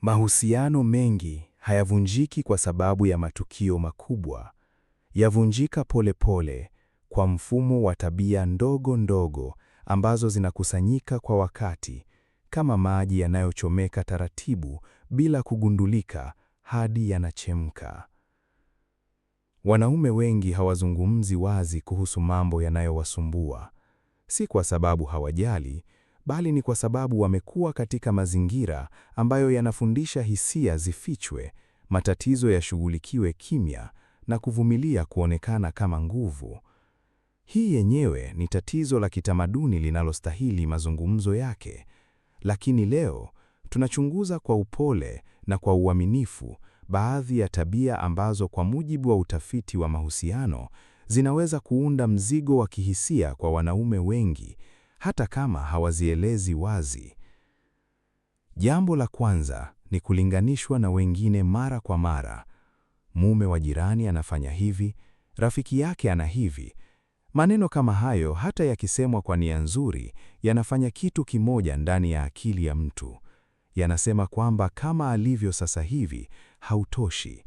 Mahusiano mengi hayavunjiki kwa sababu ya matukio makubwa. Yavunjika pole pole kwa mfumo wa tabia ndogo ndogo ambazo zinakusanyika kwa wakati, kama maji yanayochomeka taratibu bila kugundulika hadi yanachemka. Wanaume wengi hawazungumzi wazi kuhusu mambo yanayowasumbua. Si kwa sababu hawajali, bali ni kwa sababu wamekuwa katika mazingira ambayo yanafundisha hisia zifichwe, matatizo yashughulikiwe kimya, na kuvumilia kuonekana kama nguvu. Hii yenyewe ni tatizo la kitamaduni linalostahili mazungumzo yake. Lakini leo tunachunguza kwa upole na kwa uaminifu baadhi ya tabia ambazo kwa mujibu wa utafiti wa mahusiano zinaweza kuunda mzigo wa kihisia kwa wanaume wengi, hata kama hawazielezi wazi. Jambo la kwanza ni kulinganishwa na wengine mara kwa mara. Mume wa jirani anafanya hivi, rafiki yake ana hivi. Maneno kama hayo, hata yakisemwa kwa nia nzuri, yanafanya kitu kimoja ndani ya akili ya mtu. Yanasema kwamba kama alivyo sasa hivi, hautoshi.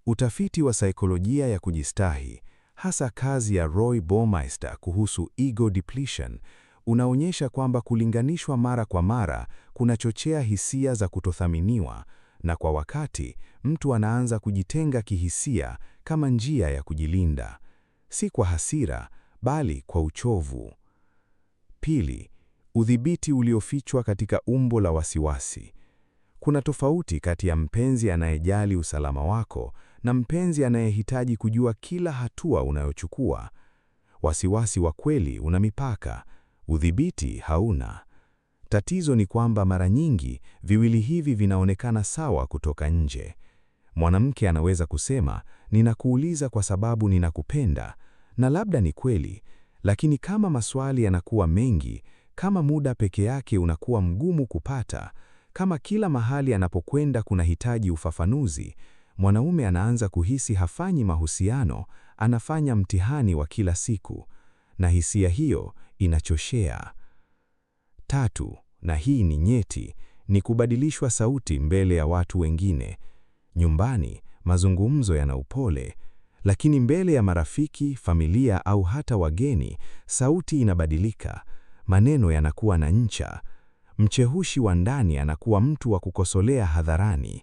Utafiti wa saikolojia ya kujistahi, hasa kazi ya Roy Baumeister kuhusu ego depletion, unaonyesha kwamba kulinganishwa mara kwa mara kunachochea hisia za kutothaminiwa, na kwa wakati mtu anaanza kujitenga kihisia kama njia ya kujilinda, si kwa hasira bali kwa uchovu. Pili, udhibiti uliofichwa katika umbo la wasiwasi. Kuna tofauti kati ya mpenzi anayejali usalama wako na mpenzi anayehitaji kujua kila hatua unayochukua. Wasiwasi wa kweli una mipaka, udhibiti hauna. Tatizo ni kwamba mara nyingi viwili hivi vinaonekana sawa kutoka nje. Mwanamke anaweza kusema, ninakuuliza kwa sababu ninakupenda, na labda ni kweli, lakini kama maswali yanakuwa mengi, kama muda peke yake unakuwa mgumu kupata, kama kila mahali anapokwenda kunahitaji ufafanuzi, mwanaume anaanza kuhisi hafanyi mahusiano, anafanya mtihani wa kila siku, na hisia hiyo inachoshea. Tatu, na hii ni nyeti, ni kubadilishwa sauti mbele ya watu wengine. Nyumbani, mazungumzo yana upole, lakini mbele ya marafiki, familia au hata wageni, sauti inabadilika, maneno yanakuwa na ncha. Mchehushi wa ndani anakuwa mtu wa kukosolea hadharani.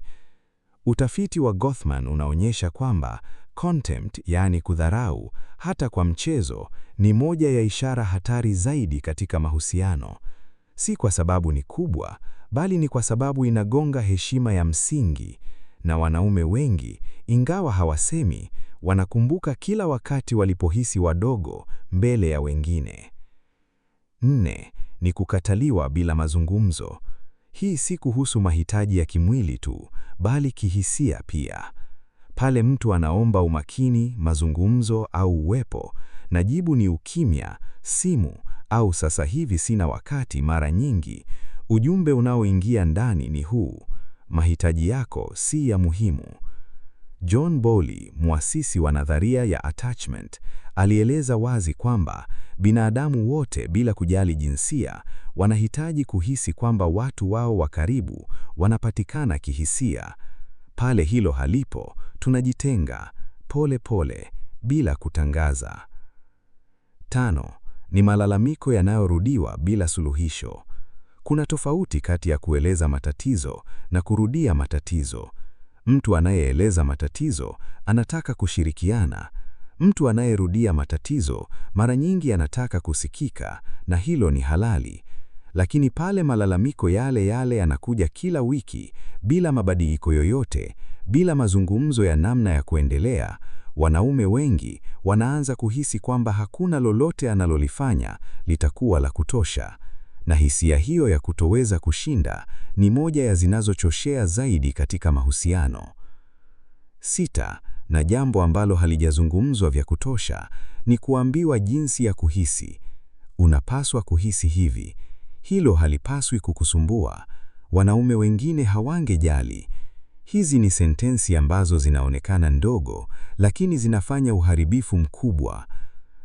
Utafiti wa Gothman unaonyesha kwamba contempt, yaani kudharau, hata kwa mchezo, ni moja ya ishara hatari zaidi katika mahusiano. Si kwa sababu ni kubwa, bali ni kwa sababu inagonga heshima ya msingi, na wanaume wengi, ingawa hawasemi, wanakumbuka kila wakati walipohisi wadogo mbele ya wengine. Nne, ni kukataliwa bila mazungumzo. Hii si kuhusu mahitaji ya kimwili tu, bali kihisia pia. Pale mtu anaomba umakini, mazungumzo au uwepo, na jibu ni ukimya, simu, au sasa hivi sina wakati. Mara nyingi, ujumbe unaoingia ndani ni huu: mahitaji yako si ya muhimu. John Bowlby, muasisi wa nadharia ya attachment, alieleza wazi kwamba binadamu wote bila kujali jinsia wanahitaji kuhisi kwamba watu wao wa karibu wanapatikana kihisia. Pale hilo halipo, tunajitenga pole pole bila kutangaza. Tano, ni malalamiko yanayorudiwa bila suluhisho. Kuna tofauti kati ya kueleza matatizo na kurudia matatizo. Mtu anayeeleza matatizo anataka kushirikiana. Mtu anayerudia matatizo mara nyingi anataka kusikika, na hilo ni halali. Lakini pale malalamiko yale yale yanakuja kila wiki, bila mabadiliko yoyote, bila mazungumzo ya namna ya kuendelea, wanaume wengi wanaanza kuhisi kwamba hakuna lolote analolifanya litakuwa la kutosha. Na hisia hiyo ya kutoweza kushinda ni moja ya zinazochoshea zaidi katika mahusiano. Sita, na jambo ambalo halijazungumzwa vya kutosha, ni kuambiwa jinsi ya kuhisi. Unapaswa kuhisi hivi. Hilo halipaswi kukusumbua. Wanaume wengine hawangejali. Hizi ni sentensi ambazo zinaonekana ndogo, lakini zinafanya uharibifu mkubwa.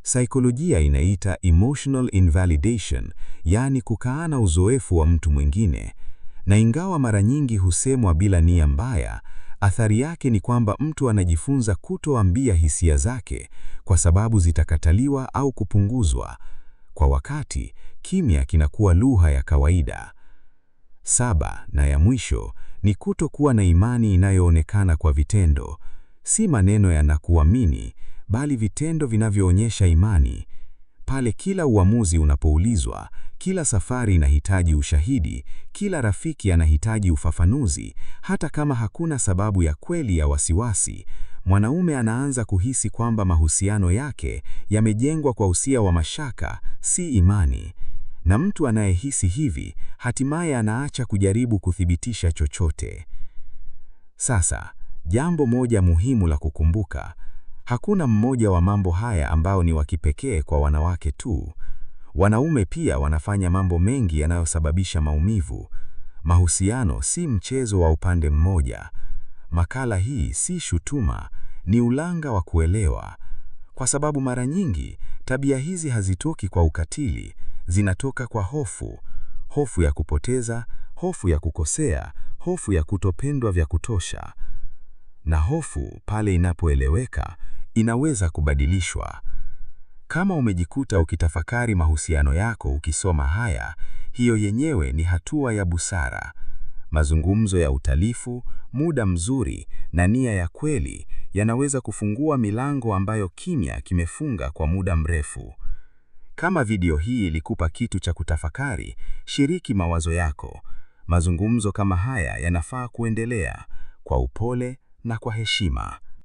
Saikolojia inaita emotional invalidation, yaani kukaana uzoefu wa mtu mwingine. Na ingawa mara nyingi husemwa bila nia mbaya, athari yake ni kwamba mtu anajifunza kutoambia hisia zake kwa sababu zitakataliwa au kupunguzwa. Kwa wakati, kimya kinakuwa lugha ya kawaida. 7, na ya mwisho, ni kutokuwa na imani inayoonekana kwa vitendo. Si maneno yanakuamini, bali vitendo vinavyoonyesha imani. Pale kila uamuzi unapoulizwa, kila safari inahitaji ushahidi, kila rafiki anahitaji ufafanuzi, hata kama hakuna sababu ya kweli ya wasiwasi, mwanaume anaanza kuhisi kwamba mahusiano yake yamejengwa kwa usia wa mashaka, si imani. Na mtu anayehisi hivi, hatimaye anaacha kujaribu kuthibitisha chochote. Sasa, jambo moja muhimu la kukumbuka: hakuna mmoja wa mambo haya ambao ni wa kipekee kwa wanawake tu. Wanaume pia wanafanya mambo mengi yanayosababisha maumivu. Mahusiano si mchezo wa upande mmoja. Makala hii si shutuma, ni ulanga wa kuelewa. Kwa sababu mara nyingi, tabia hizi hazitoki kwa ukatili, zinatoka kwa hofu. Hofu ya kupoteza, hofu ya kukosea, hofu ya kutopendwa vya kutosha. Na hofu, pale inapoeleweka, inaweza kubadilishwa. Kama umejikuta ukitafakari mahusiano yako ukisoma haya, hiyo yenyewe ni hatua ya busara. Mazungumzo ya utalifu, muda mzuri na nia ya kweli yanaweza kufungua milango ambayo kimya kimefunga kwa muda mrefu. Kama video hii ilikupa kitu cha kutafakari, shiriki mawazo yako. Mazungumzo kama haya yanafaa kuendelea kwa upole na kwa heshima.